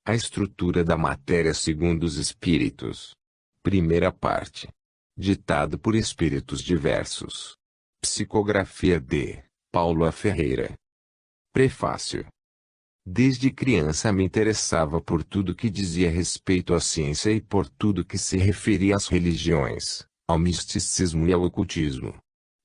A estrutura da matéria segundo os espíritos. Primeira parte. Ditado por espíritos diversos. Psicografia de Paulo A. Ferreira. Prefácio. Desde criança me interessava por tudo que dizia respeito à ciência e por tudo que se referia às religiões, ao misticismo e ao ocultismo.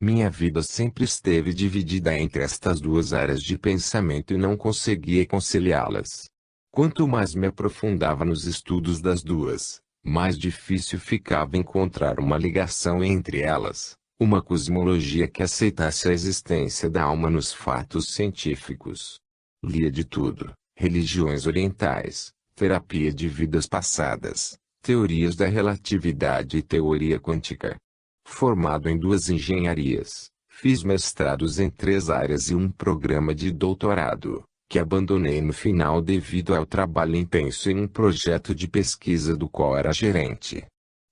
Minha vida sempre esteve dividida entre estas duas áreas de pensamento e não conseguia conciliá-las. Quanto mais me aprofundava nos estudos das duas, mais difícil ficava encontrar uma ligação entre elas, uma cosmologia que aceitasse a existência da alma nos fatos científicos. Lia de tudo: religiões orientais, terapia de vidas passadas, teorias da relatividade e teoria quântica. Formado em 2 engenharias, fiz mestrados em 3 áreas e um programa de doutorado, que abandonei no final devido ao trabalho intenso em um projeto de pesquisa do qual era gerente.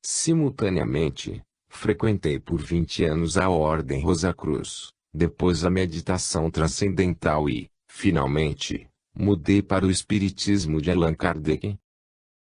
Simultaneamente, frequentei por 20 anos a Ordem Rosacruz, depois a meditação transcendental e, finalmente, mudei para o Espiritismo de Allan Kardec.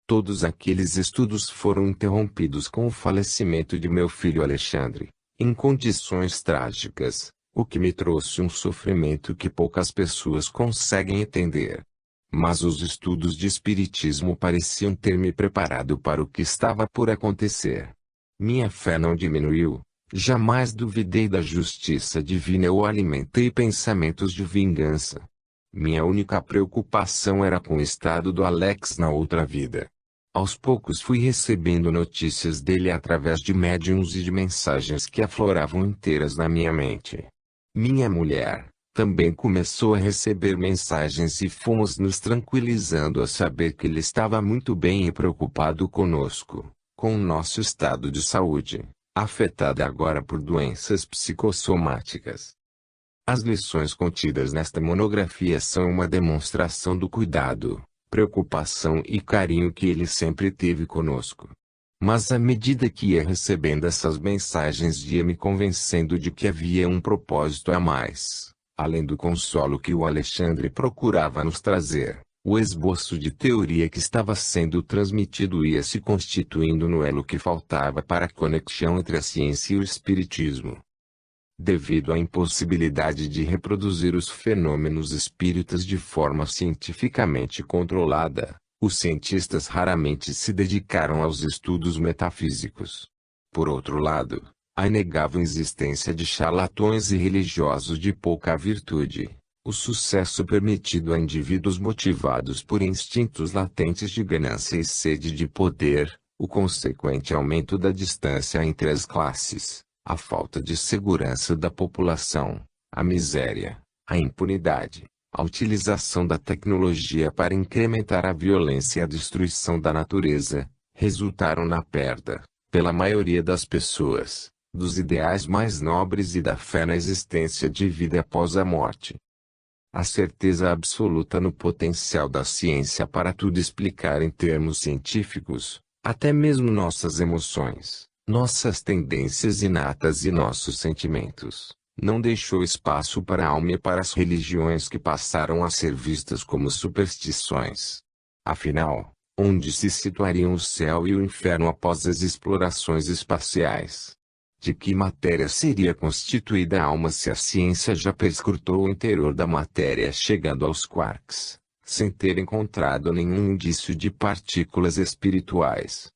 Todos aqueles estudos foram interrompidos com o falecimento de meu filho Alexandre, em condições trágicas, o que me trouxe um sofrimento que poucas pessoas conseguem entender. Mas os estudos de espiritismo pareciam ter me preparado para o que estava por acontecer. Minha fé não diminuiu, jamais duvidei da justiça divina ou alimentei pensamentos de vingança. Minha única preocupação era com o estado do Alex na outra vida. Aos poucos fui recebendo notícias dele através de médiuns e de mensagens que afloravam inteiras na minha mente. Minha mulher também começou a receber mensagens e fomos nos tranquilizando a saber que ele estava muito bem e preocupado conosco, com o nosso estado de saúde, afetado agora por doenças psicossomáticas. As lições contidas nesta monografia são uma demonstração do cuidado, preocupação e carinho que ele sempre teve conosco. Mas à medida que ia recebendo essas mensagens ia me convencendo de que havia um propósito a mais, além do consolo que o Alexandre procurava nos trazer. O esboço de teoria que estava sendo transmitido ia se constituindo no elo que faltava para a conexão entre a ciência e o espiritismo. Devido à impossibilidade de reproduzir os fenômenos espíritas de forma cientificamente controlada, os cientistas raramente se dedicaram aos estudos metafísicos. Por outro lado, a inegável existência de charlatões e religiosos de pouca virtude, o sucesso permitido a indivíduos motivados por instintos latentes de ganância e sede de poder, o consequente aumento da distância entre as classes, a falta de segurança da população, a miséria, a impunidade, a utilização da tecnologia para incrementar a violência e a destruição da natureza, resultaram na perda, pela maioria das pessoas, dos ideais mais nobres e da fé na existência de vida após a morte. A certeza absoluta no potencial da ciência para tudo explicar em termos científicos, até mesmo nossas emoções, nossas tendências inatas e nossos sentimentos, não deixou espaço para a alma e para as religiões que passaram a ser vistas como superstições. Afinal, onde se situariam o céu e o inferno após as explorações espaciais? De que matéria seria constituída a alma se a ciência já perscrutou o interior da matéria chegando aos quarks, sem ter encontrado nenhum indício de partículas espirituais?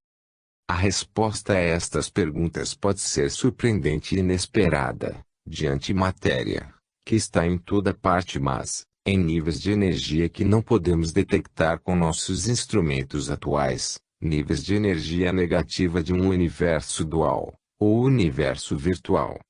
A resposta a estas perguntas pode ser surpreendente e inesperada, diante matéria, que está em toda parte mas, em níveis de energia que não podemos detectar com nossos instrumentos atuais, níveis de energia negativa de um universo dual, ou universo virtual.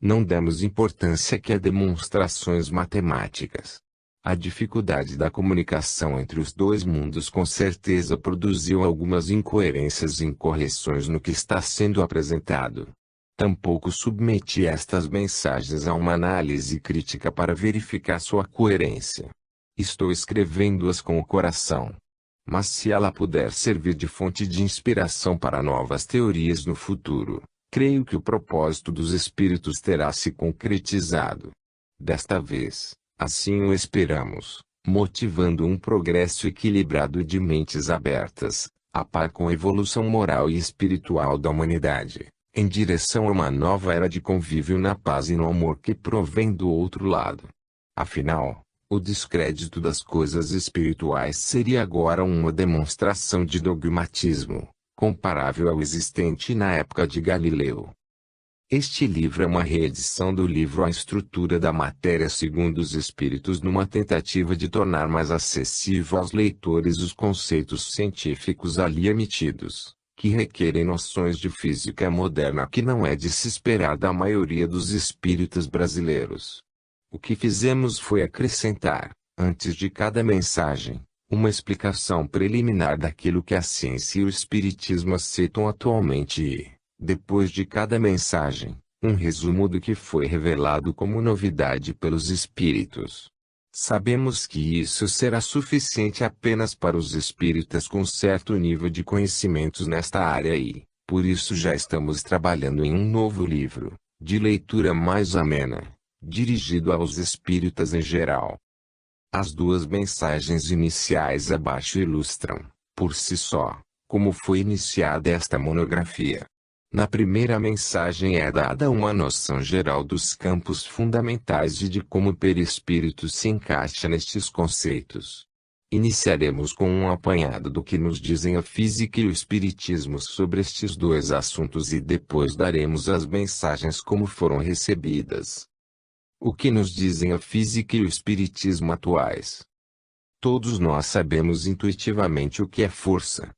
Não demos importância que a demonstrações matemáticas. A dificuldade da comunicação entre os dois mundos com certeza produziu algumas incoerências e incorreções no que está sendo apresentado. Tampouco submeti estas mensagens a uma análise crítica para verificar sua coerência. Estou escrevendo-as com o coração. Mas se ela puder servir de fonte de inspiração para novas teorias no futuro, creio que o propósito dos espíritos terá se concretizado. Desta vez, assim o esperamos, motivando um progresso equilibrado e de mentes abertas, a par com a evolução moral e espiritual da humanidade, em direção a uma nova era de convívio na paz e no amor que provém do outro lado. Afinal, o descrédito das coisas espirituais seria agora uma demonstração de dogmatismo, comparável ao existente na época de Galileu. Este livro é uma reedição do livro A Estrutura da Matéria segundo os Espíritos, numa tentativa de tornar mais acessível aos leitores os conceitos científicos ali emitidos, que requerem noções de física moderna que não é de se esperar da maioria dos espíritas brasileiros. O que fizemos foi acrescentar, antes de cada mensagem, uma explicação preliminar daquilo que a ciência e o espiritismo aceitam atualmente e, depois de cada mensagem, um resumo do que foi revelado como novidade pelos espíritos. Sabemos que isso será suficiente apenas para os espíritas com certo nível de conhecimentos nesta área e, por isso já estamos trabalhando em um novo livro, de leitura mais amena, dirigido aos espíritas em geral. As duas mensagens iniciais abaixo ilustram, por si só, como foi iniciada esta monografia. Na primeira mensagem é dada uma noção geral dos campos fundamentais e de como o perispírito se encaixa nestes conceitos. Iniciaremos com um apanhado do que nos dizem a física e o espiritismo sobre estes dois assuntos e depois daremos as mensagens como foram recebidas. O que nos dizem a física e o espiritismo atuais? Todos nós sabemos intuitivamente o que é força.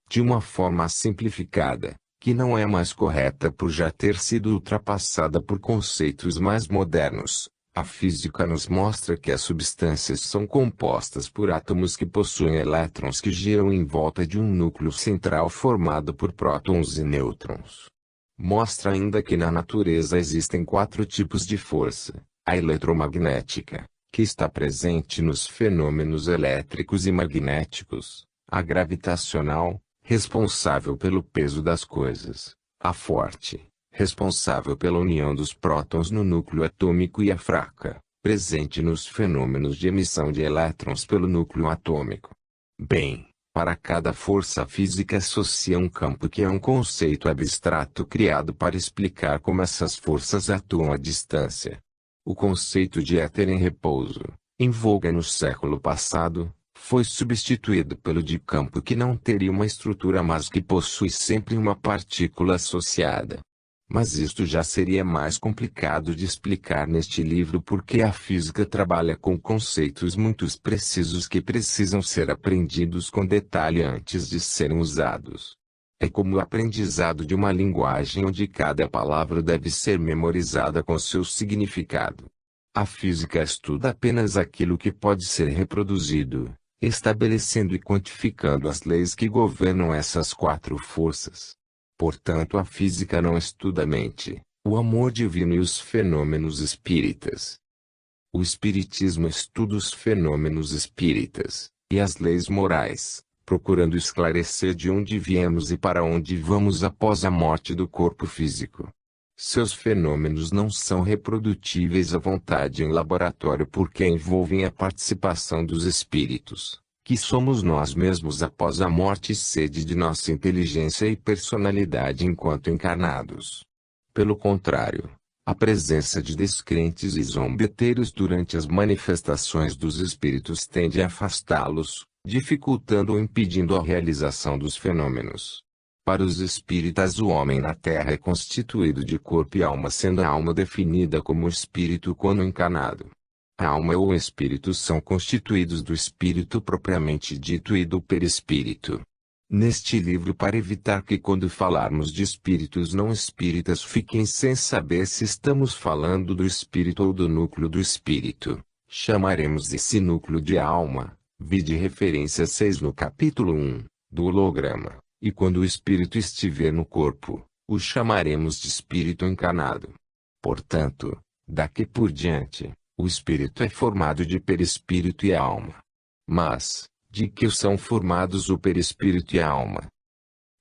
De uma forma simplificada, que não é mais correta por já ter sido ultrapassada por conceitos mais modernos, a física nos mostra que as substâncias são compostas por átomos que possuem elétrons que giram em volta de um núcleo central formado por prótons e nêutrons. Mostra ainda que na natureza existem 4 tipos de força: a eletromagnética, que está presente nos fenômenos elétricos e magnéticos; a gravitacional, responsável pelo peso das coisas; a forte, responsável pela união dos prótons no núcleo atômico; e a fraca, presente nos fenômenos de emissão de elétrons pelo núcleo atômico. Bem, para cada força a física associa um campo que é um conceito abstrato criado para explicar como essas forças atuam à distância. O conceito de éter em repouso, em voga no século passado, foi substituído pelo de campo que não teria uma estrutura mas que possui sempre uma partícula associada. Mas isto já seria mais complicado de explicar neste livro porque a física trabalha com conceitos muito precisos que precisam ser aprendidos com detalhe antes de serem usados. É como o aprendizado de uma linguagem onde cada palavra deve ser memorizada com seu significado. A física estuda apenas aquilo que pode ser reproduzido, estabelecendo e quantificando as leis que governam essas 4 forças. Portanto, a física não estuda a mente, o amor divino e os fenômenos espíritas. O espiritismo estuda os fenômenos espíritas, e as leis morais, procurando esclarecer de onde viemos e para onde vamos após a morte do corpo físico. Seus fenômenos não são reprodutíveis à vontade em laboratório porque envolvem a participação dos espíritos, que somos nós mesmos após a morte e sede de nossa inteligência e personalidade enquanto encarnados. Pelo contrário, a presença de descrentes e zombeteiros durante as manifestações dos espíritos tende a afastá-los, dificultando ou impedindo a realização dos fenômenos. Para os espíritas, o homem na Terra é constituído de corpo e alma, sendo a alma definida como espírito quando encarnado. A alma ou o espírito são constituídos do espírito propriamente dito e do perispírito. Neste livro, para evitar que quando falarmos de espíritos não espíritas fiquem sem saber se estamos falando do espírito ou do núcleo do espírito, chamaremos esse núcleo de alma, vide referência 6 no capítulo 1, do holograma, e quando o espírito estiver no corpo, o chamaremos de espírito encarnado. Portanto, daqui por diante, o espírito é formado de perispírito e alma. Mas, de que são formados o perispírito e a alma?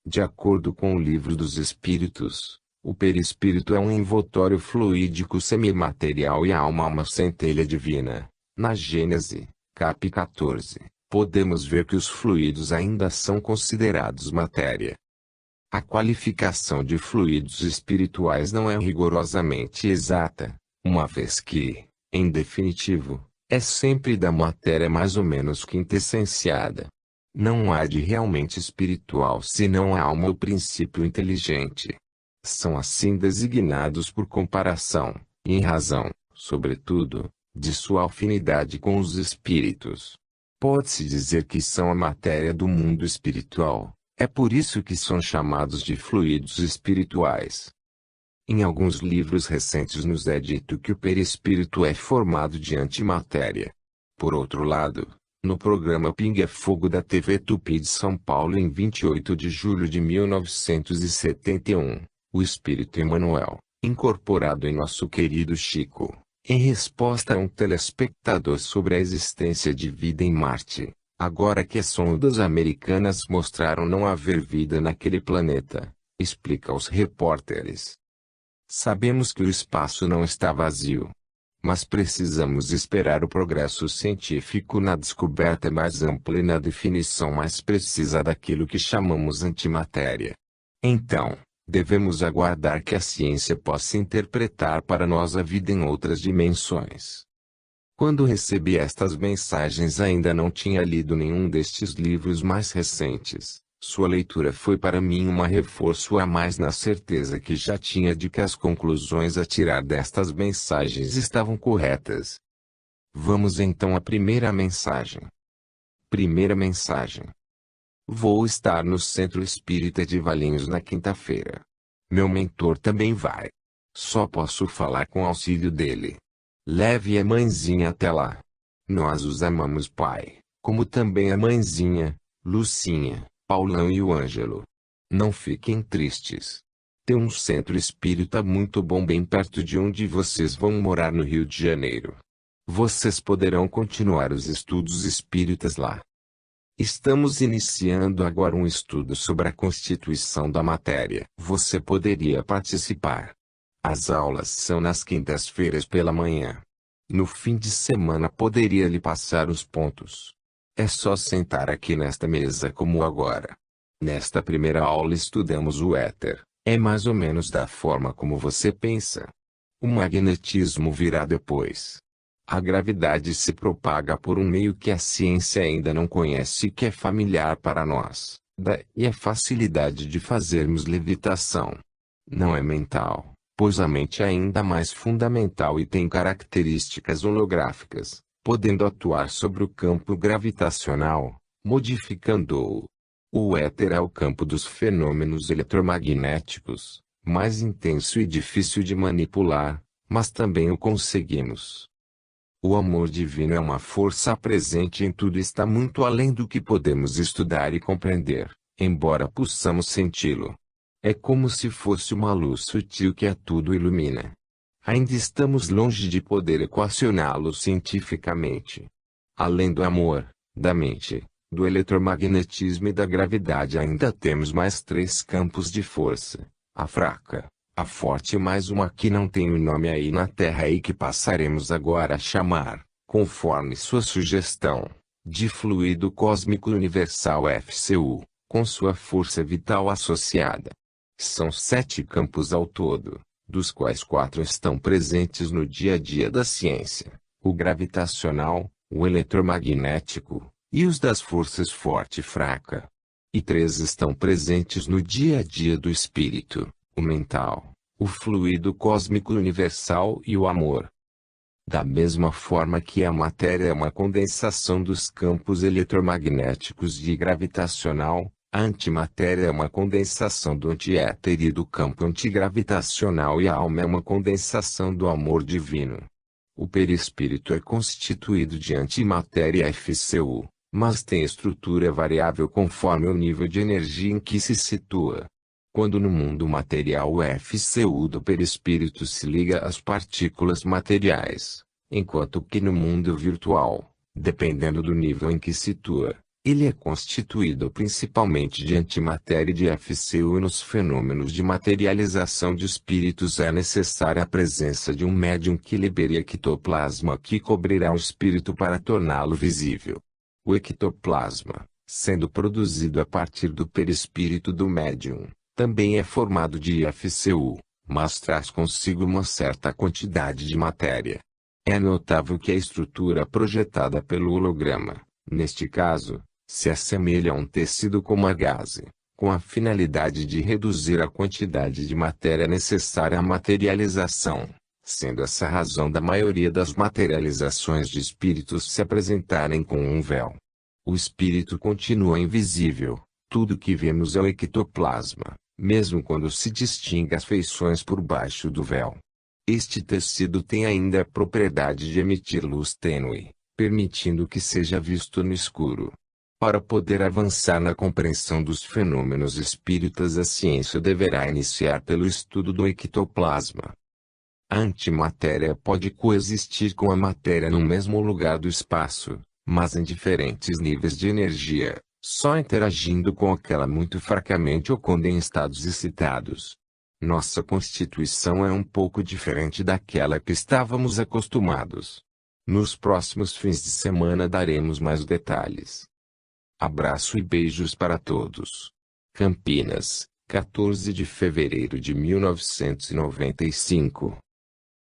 De acordo com o Livro dos Espíritos, o perispírito é um envoltório fluídico semimaterial e a alma uma centelha divina. Na Gênese, Cap 14, podemos ver que os fluidos ainda são considerados matéria. A qualificação de fluidos espirituais não é rigorosamente exata, uma vez que, em definitivo, é sempre da matéria mais ou menos quintessenciada. Não há de realmente espiritual senão a alma ou princípio inteligente. São assim designados por comparação, e em razão, sobretudo, de sua afinidade com os espíritos. Pode-se dizer que são a matéria do mundo espiritual, é por isso que são chamados de fluidos espirituais. Em alguns livros recentes nos é dito que o perispírito é formado de antimatéria. Por outro lado, no programa Pinga Fogo da TV Tupi de São Paulo em 28 de julho de 1971, o espírito Emmanuel, incorporado em nosso querido Chico, em resposta a um telespectador sobre a existência de vida em Marte, agora que as sondas americanas mostraram não haver vida naquele planeta, explica aos repórteres. Sabemos que o espaço não está vazio. Mas precisamos esperar o progresso científico na descoberta mais ampla e na definição mais precisa daquilo que chamamos antimatéria. Então, devemos aguardar que a ciência possa interpretar para nós a vida em outras dimensões. Quando recebi estas mensagens ainda não tinha lido nenhum destes livros mais recentes. Sua leitura foi para mim um reforço a mais na certeza que já tinha de que as conclusões a tirar destas mensagens estavam corretas. Vamos então à primeira mensagem. Primeira mensagem. Vou estar no Centro Espírita de Valinhos na quinta-feira. Meu mentor também vai. Só posso falar com auxílio dele. Leve a mãezinha até lá. Nós os amamos, pai, como também a mãezinha, Lucinha, Paulão e o Ângelo. Não fiquem tristes. Tem um centro espírita muito bom bem perto de onde vocês vão morar no Rio de Janeiro. Vocês poderão continuar os estudos espíritas lá. Estamos iniciando agora um estudo sobre a constituição da matéria. Você poderia participar. As aulas são nas quintas-feiras pela manhã. No fim de semana poderia lhe passar os pontos. É só sentar aqui nesta mesa como agora. Nesta primeira aula estudamos o éter. É mais ou menos da forma como você pensa. O magnetismo virá depois. A gravidade se propaga por um meio que a ciência ainda não conhece e que é familiar para nós. Daí a facilidade de fazermos levitação. Não é mental, pois a mente é ainda mais fundamental e tem características holográficas, podendo atuar sobre o campo gravitacional, modificando-o. O éter é o campo dos fenômenos eletromagnéticos, mais intenso e difícil de manipular, mas também o conseguimos. O amor divino é uma força presente em tudo e está muito além do que podemos estudar e compreender, embora possamos senti-lo. É como se fosse uma luz sutil que a tudo ilumina. Ainda estamos longe de poder equacioná-lo cientificamente. Além do amor, da mente, do eletromagnetismo e da gravidade ainda temos mais 3 campos de força: a fraca, a forte e mais uma que não tem o nome aí na Terra e que passaremos agora a chamar, conforme sua sugestão, de fluido cósmico universal FCU, com sua força vital associada. São 7 campos ao todo, dos quais 4 estão presentes no dia a dia da ciência: o gravitacional, o eletromagnético, e os das forças forte e fraca. E 3 estão presentes no dia a dia do espírito: o mental, o fluido cósmico universal e o amor. Da mesma forma que a matéria é uma condensação dos campos eletromagnéticos e gravitacional, a antimatéria é uma condensação do antiéter e do campo antigravitacional e a alma é uma condensação do amor divino. O perispírito é constituído de antimatéria FCU, mas tem estrutura variável conforme o nível de energia em que se situa. Quando no mundo material o FCU do perispírito se liga às partículas materiais, enquanto que no mundo virtual, dependendo do nível em que situa, Ele é constituído principalmente de antimatéria e de FCU, e nos fenômenos de materialização de espíritos é necessária a presença de um médium que libere ectoplasma que cobrirá o espírito para torná-lo visível. O ectoplasma, sendo produzido a partir do perispírito do médium, também é formado de FCU, mas traz consigo uma certa quantidade de matéria. É notável que a estrutura projetada pelo holograma, neste caso, se assemelha a um tecido como a gaze, com a finalidade de reduzir a quantidade de matéria necessária à materialização, sendo essa a razão da maioria das materializações de espíritos se apresentarem com um véu. O espírito continua invisível, tudo que vemos é o ectoplasma, mesmo quando se distingue as feições por baixo do véu. Este tecido tem ainda a propriedade de emitir luz tênue, permitindo que seja visto no escuro. Para poder avançar na compreensão dos fenômenos espíritas, a ciência deverá iniciar pelo estudo do ectoplasma. A antimatéria pode coexistir com a matéria no mesmo lugar do espaço, mas em diferentes níveis de energia, só interagindo com aquela muito fracamente ou quando em estados excitados. Nossa constituição é um pouco diferente daquela que estávamos acostumados. Nos próximos fins de semana daremos mais detalhes. Abraço e beijos para todos. Campinas, 14 de fevereiro de 1995.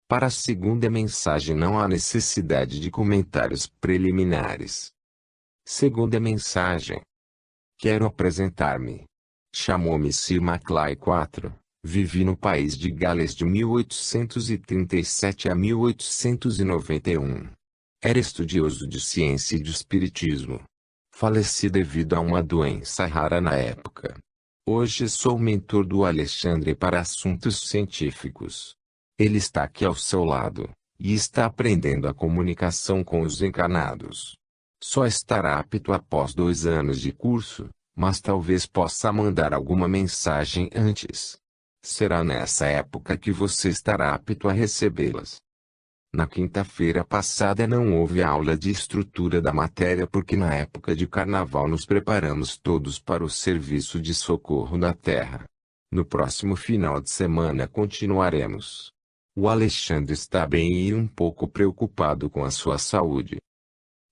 Para a segunda mensagem não há necessidade de comentários preliminares. Segunda mensagem. Quero apresentar-me. Chamou-me Sir Maclay IV. Vivi no país de Gales de 1837 a 1891. Era estudioso de ciência e de espiritismo. Faleci devido a uma doença rara na época. Hoje sou mentor do Alexandre para assuntos científicos. Ele está aqui ao seu lado, e está aprendendo a comunicação com os encarnados. Só estará apto após 2 anos de curso, mas talvez possa mandar alguma mensagem antes. Será nessa época que você estará apto a recebê-las. Na quinta-feira passada não houve aula de estrutura da matéria porque na época de carnaval nos preparamos todos para o serviço de socorro na Terra. No próximo final de semana continuaremos. O Alexandre está bem e um pouco preocupado com a sua saúde.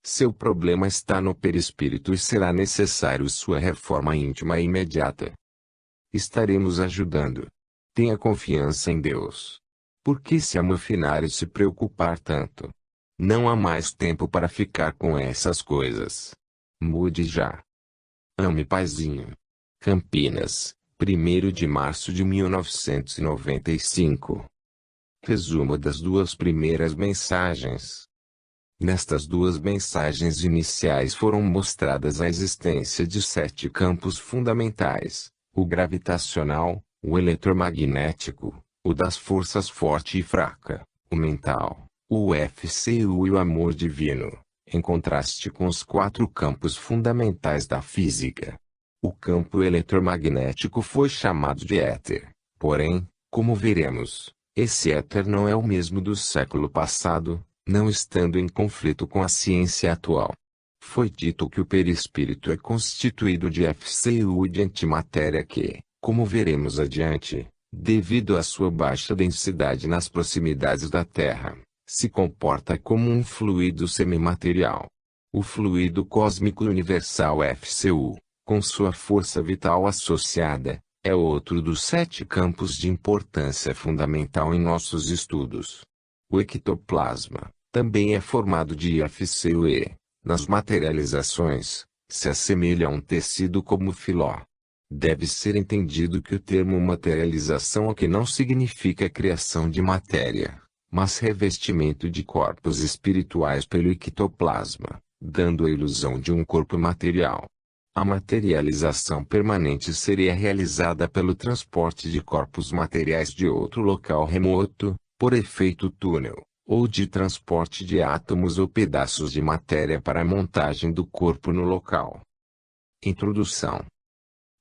Seu problema está no perispírito e será necessário sua reforma íntima imediata. Estaremos ajudando. Tenha confiança em Deus. Por que se amofinar e se preocupar tanto? Não há mais tempo para ficar com essas coisas. Mude já. Ame Paizinho. Campinas, 1º de março de 1995. Resumo das 2 primeiras mensagens. Nestas 2 mensagens iniciais foram mostradas a existência de 7 campos fundamentais: o gravitacional, o eletromagnético, o das forças forte e fraca, o mental, o FCU e o amor divino, em contraste com os 4 campos fundamentais da física. O campo eletromagnético foi chamado de éter, porém, como veremos, esse éter não é o mesmo do século passado, não estando em conflito com a ciência atual. Foi dito que o perispírito é constituído de FCU e de antimatéria que, como veremos adiante, devido à sua baixa densidade nas proximidades da Terra, se comporta como um fluido semimaterial. O fluido cósmico universal FCU, com sua força vital associada, é outro dos 7 campos de importância fundamental em nossos estudos. O ectoplasma também é formado de FCU e, nas materializações, se assemelha a um tecido como filó. Deve ser entendido que o termo materialização aqui não significa criação de matéria, mas revestimento de corpos espirituais pelo ectoplasma, dando a ilusão de um corpo material. A materialização permanente seria realizada pelo transporte de corpos materiais de outro local remoto, por efeito túnel, ou de transporte de átomos ou pedaços de matéria para a montagem do corpo no local. Introdução.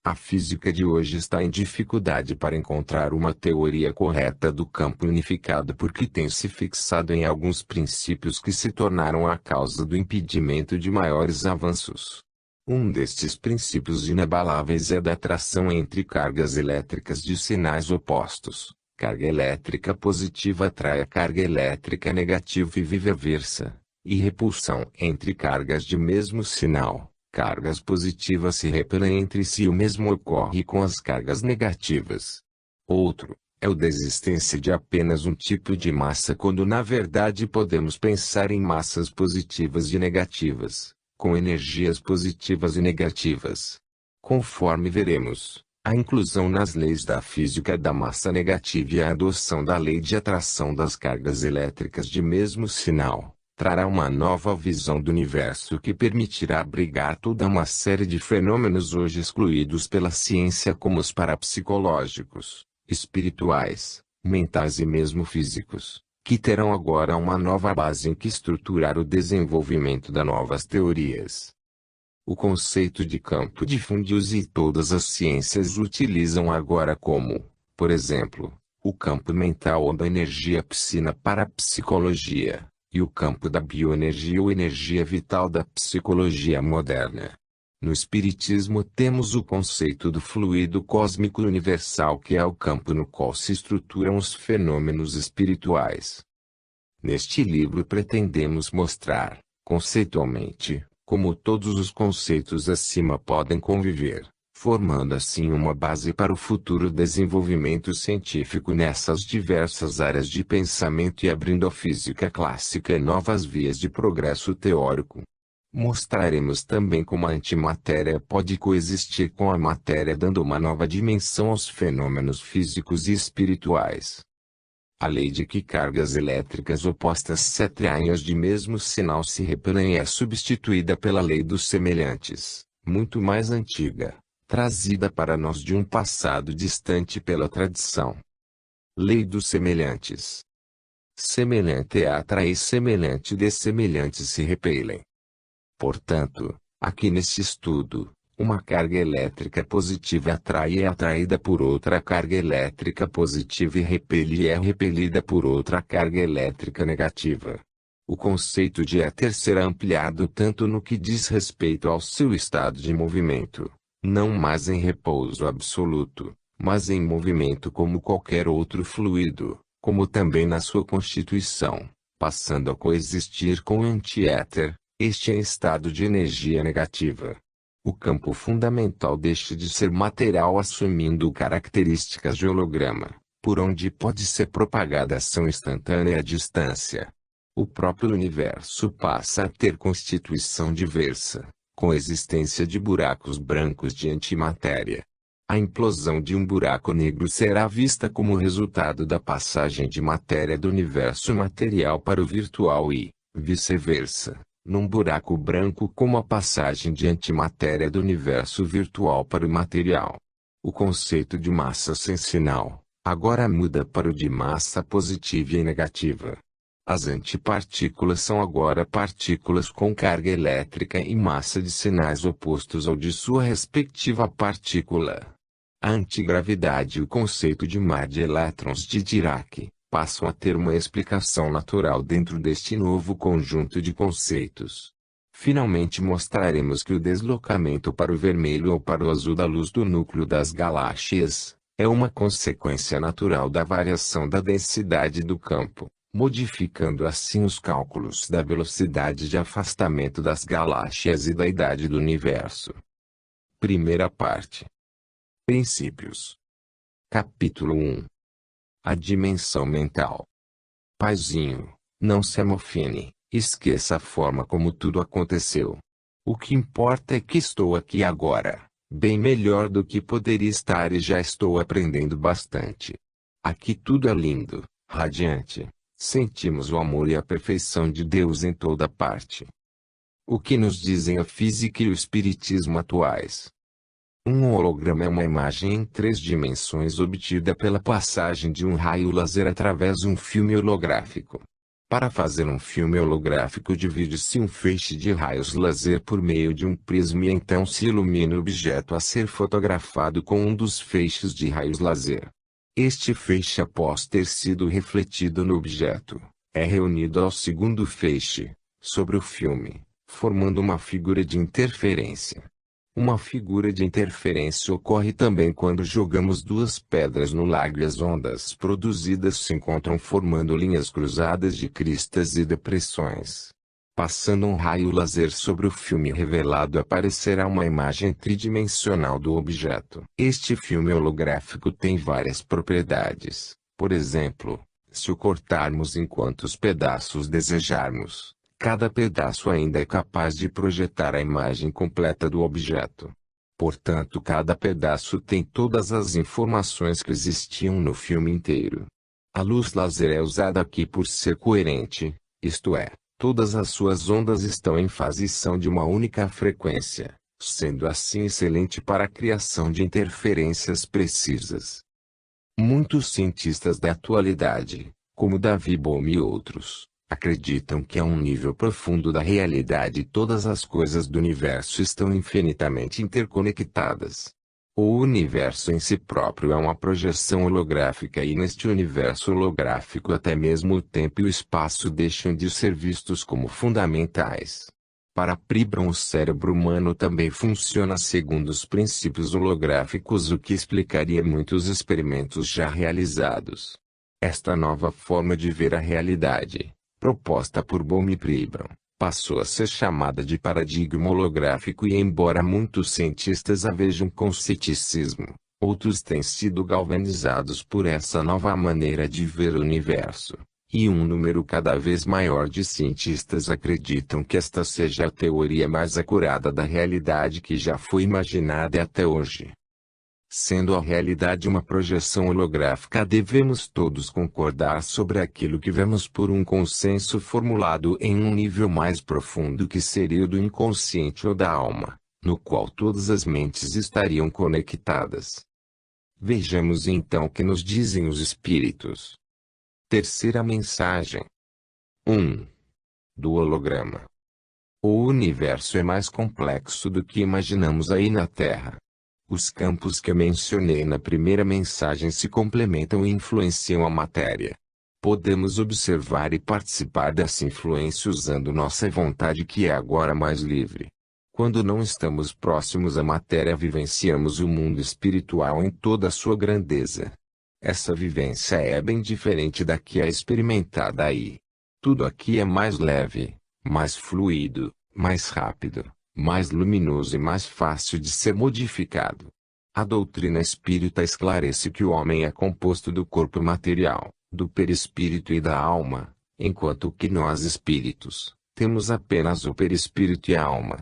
A física de hoje está em dificuldade para encontrar uma teoria correta do campo unificado porque tem se fixado em alguns princípios que se tornaram a causa do impedimento de maiores avanços. Um destes princípios inabaláveis é da atração entre cargas elétricas de sinais opostos. Carga elétrica positiva atrai a carga elétrica negativa e vice-versa. E repulsão entre cargas de mesmo sinal. Cargas positivas se repelem entre si e o mesmo ocorre com as cargas negativas. Outro é o da existência de apenas um tipo de massa quando na verdade podemos pensar em massas positivas e negativas, com energias positivas e negativas. Conforme veremos, a inclusão nas leis da física da massa negativa e a adoção da lei de atração das cargas elétricas de mesmo sinal trará uma nova visão do universo que permitirá abrigar toda uma série de fenômenos hoje excluídos pela ciência como os parapsicológicos, espirituais, mentais e mesmo físicos, que terão agora uma nova base em que estruturar o desenvolvimento das novas teorias. O conceito de campo difundiu-se e todas as ciências o utilizam agora como, por exemplo, o campo mental ou da energia psi para a psicologia, e o campo da bioenergia ou energia vital da psicologia moderna. No Espiritismo temos o conceito do fluido cósmico universal que é o campo no qual se estruturam os fenômenos espirituais. Neste livro pretendemos mostrar, conceitualmente, como todos os conceitos acima podem conviver, formando assim uma base para o futuro desenvolvimento científico nessas diversas áreas de pensamento e abrindo à física clássica novas vias de progresso teórico. Mostraremos também como a antimatéria pode coexistir com a matéria dando uma nova dimensão aos fenômenos físicos e espirituais. A lei de que cargas elétricas opostas se atraem de mesmo sinal se repelem é substituída pela lei dos semelhantes, muito mais antiga, trazida para nós de um passado distante pela tradição. Lei dos semelhantes. Semelhante é atrair semelhante de semelhantes se repelem. Portanto, aqui neste estudo, uma carga elétrica positiva atrai e é atraída por outra carga elétrica positiva e é repelida por outra carga elétrica negativa. O conceito de éter será ampliado tanto no que diz respeito ao seu estado de movimento, não mais em repouso absoluto, mas em movimento como qualquer outro fluido, como também na sua constituição, passando a coexistir com o antiéter. Este é estado de energia negativa. O campo fundamental deixa de ser material assumindo características de holograma, por onde pode ser propagada ação instantânea à distância. O próprio universo passa a ter constituição diversa, com existência de buracos brancos de antimatéria. A implosão de um buraco negro será vista como resultado da passagem de matéria do universo material para o virtual e, vice-versa, num buraco branco como a passagem de antimatéria do universo virtual para o material. O conceito de massa sem sinal, agora muda para o de massa positiva e negativa. As antipartículas são agora partículas com carga elétrica e massa de sinais opostos ao de sua respectiva partícula. A antigravidade e o conceito de mar de elétrons de Dirac passam a ter uma explicação natural dentro deste novo conjunto de conceitos. Finalmente mostraremos que o deslocamento para o vermelho ou para o azul da luz do núcleo das galáxias é uma consequência natural da variação da densidade do campo, modificando assim os cálculos da velocidade de afastamento das galáxias e da idade do universo. Primeira parte. Princípios. Capítulo 1. A dimensão mental. Paizinho, não se amofine, esqueça a forma como tudo aconteceu. O que importa é que estou aqui agora, bem melhor do que poderia estar e já estou aprendendo bastante. Aqui tudo é lindo, radiante, sentimos o amor e a perfeição de Deus em toda parte. O que nos dizem a física e o espiritismo atuais? Um holograma é uma imagem em 3 dimensões obtida pela passagem de um raio laser através de um filme holográfico. Para fazer um filme holográfico divide-se um feixe de raios laser por meio de um prisma e então se ilumina o objeto a ser fotografado com um dos feixes de raios laser. Este feixe após ter sido refletido no objeto, é reunido ao segundo feixe, sobre o filme, formando uma figura de interferência. Uma figura de interferência ocorre também quando jogamos duas pedras no lago e as ondas produzidas se encontram formando linhas cruzadas de cristas e depressões. Passando um raio laser sobre o filme revelado, aparecerá uma imagem tridimensional do objeto. Este filme holográfico tem várias propriedades. Por exemplo, se o cortarmos em quantos pedaços desejarmos, cada pedaço ainda é capaz de projetar a imagem completa do objeto. Portanto, cada pedaço tem todas as informações que existiam no filme inteiro. A luz laser é usada aqui por ser coerente, isto é, todas as suas ondas estão em fase e são de uma única frequência, sendo assim excelente para a criação de interferências precisas. Muitos cientistas da atualidade, como David Bohm e outros, acreditam que a um nível profundo da realidade todas as coisas do universo estão infinitamente interconectadas. O universo em si próprio é uma projeção holográfica e neste universo holográfico até mesmo o tempo e o espaço deixam de ser vistos como fundamentais. Para Pribram, o cérebro humano também funciona segundo os princípios holográficos, o que explicaria muitos experimentos já realizados. Esta nova forma de ver a realidade, proposta por Bohm e Pribram, passou a ser chamada de paradigma holográfico e embora muitos cientistas a vejam com ceticismo, outros têm sido galvanizados por essa nova maneira de ver o universo. E um número cada vez maior de cientistas acreditam que esta seja a teoria mais acurada da realidade que já foi imaginada até hoje. Sendo a realidade uma projeção holográfica, devemos todos concordar sobre aquilo que vemos por um consenso formulado em um nível mais profundo que seria o do inconsciente ou da alma, no qual todas as mentes estariam conectadas. Vejamos então o que nos dizem os espíritos. Terceira mensagem. 1. Do holograma. O universo é mais complexo do que imaginamos aí na Terra. Os campos que mencionei na primeira mensagem se complementam e influenciam a matéria. Podemos observar e participar dessa influência usando nossa vontade, que é agora mais livre. Quando não estamos próximos à matéria, vivenciamos o mundo espiritual em toda a sua grandeza. Essa vivência é bem diferente da que é experimentada aí. Tudo aqui é mais leve, mais fluido, mais rápido, mais luminoso e mais fácil de ser modificado. A doutrina espírita esclarece que o homem é composto do corpo material, do perispírito e da alma, enquanto que nós espíritos, temos apenas o perispírito e a alma.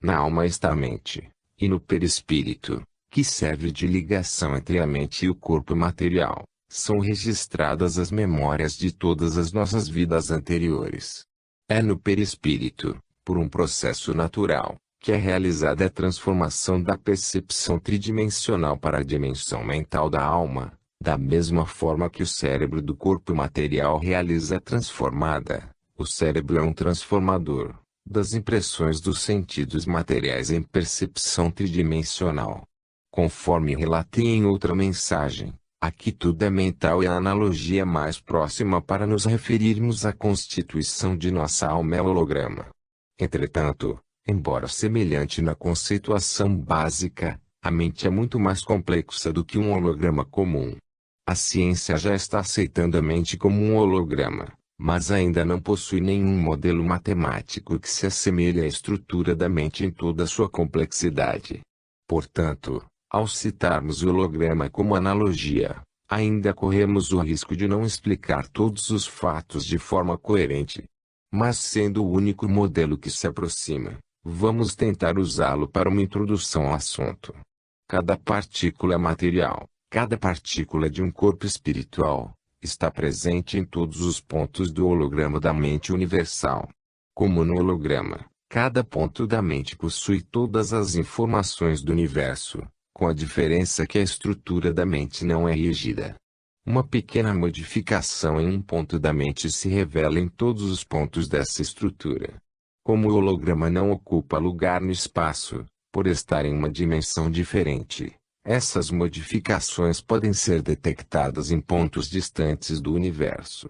Na alma está a mente, e no perispírito, que serve de ligação entre a mente e o corpo material, são registradas as memórias de todas as nossas vidas anteriores. É no perispírito, por um processo natural, que é realizada a transformação da percepção tridimensional para a dimensão mental da alma, da mesma forma que o cérebro do corpo material realiza a transformada. O cérebro é um transformador das impressões dos sentidos materiais em percepção tridimensional. Conforme relatei em outra mensagem, aqui tudo é mental e a analogia mais próxima para nos referirmos à constituição de nossa alma é o holograma. Entretanto, embora semelhante na conceituação básica, a mente é muito mais complexa do que um holograma comum. A ciência já está aceitando a mente como um holograma, mas ainda não possui nenhum modelo matemático que se assemelhe à estrutura da mente em toda a sua complexidade. Portanto, ao citarmos o holograma como analogia, ainda corremos o risco de não explicar todos os fatos de forma coerente. Mas sendo o único modelo que se aproxima, vamos tentar usá-lo para uma introdução ao assunto. Cada partícula material, cada partícula de um corpo espiritual, está presente em todos os pontos do holograma da mente universal. Como no holograma, cada ponto da mente possui todas as informações do universo, com a diferença que a estrutura da mente não é rígida. Uma pequena modificação em um ponto da mente se revela em todos os pontos dessa estrutura. Como o holograma não ocupa lugar no espaço, por estar em uma dimensão diferente, essas modificações podem ser detectadas em pontos distantes do universo.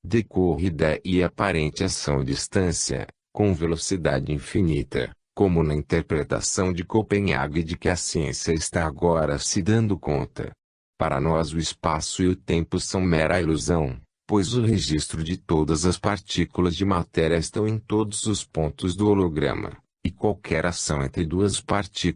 Decorrida e aparente ação-distância, com velocidade infinita, como na interpretação de Copenhague de que a ciência está agora se dando conta. Para nós o espaço e o tempo são mera ilusão, pois o registro de todas as partículas de matéria estão em todos os pontos do holograma, e qualquer ação entre duas partículas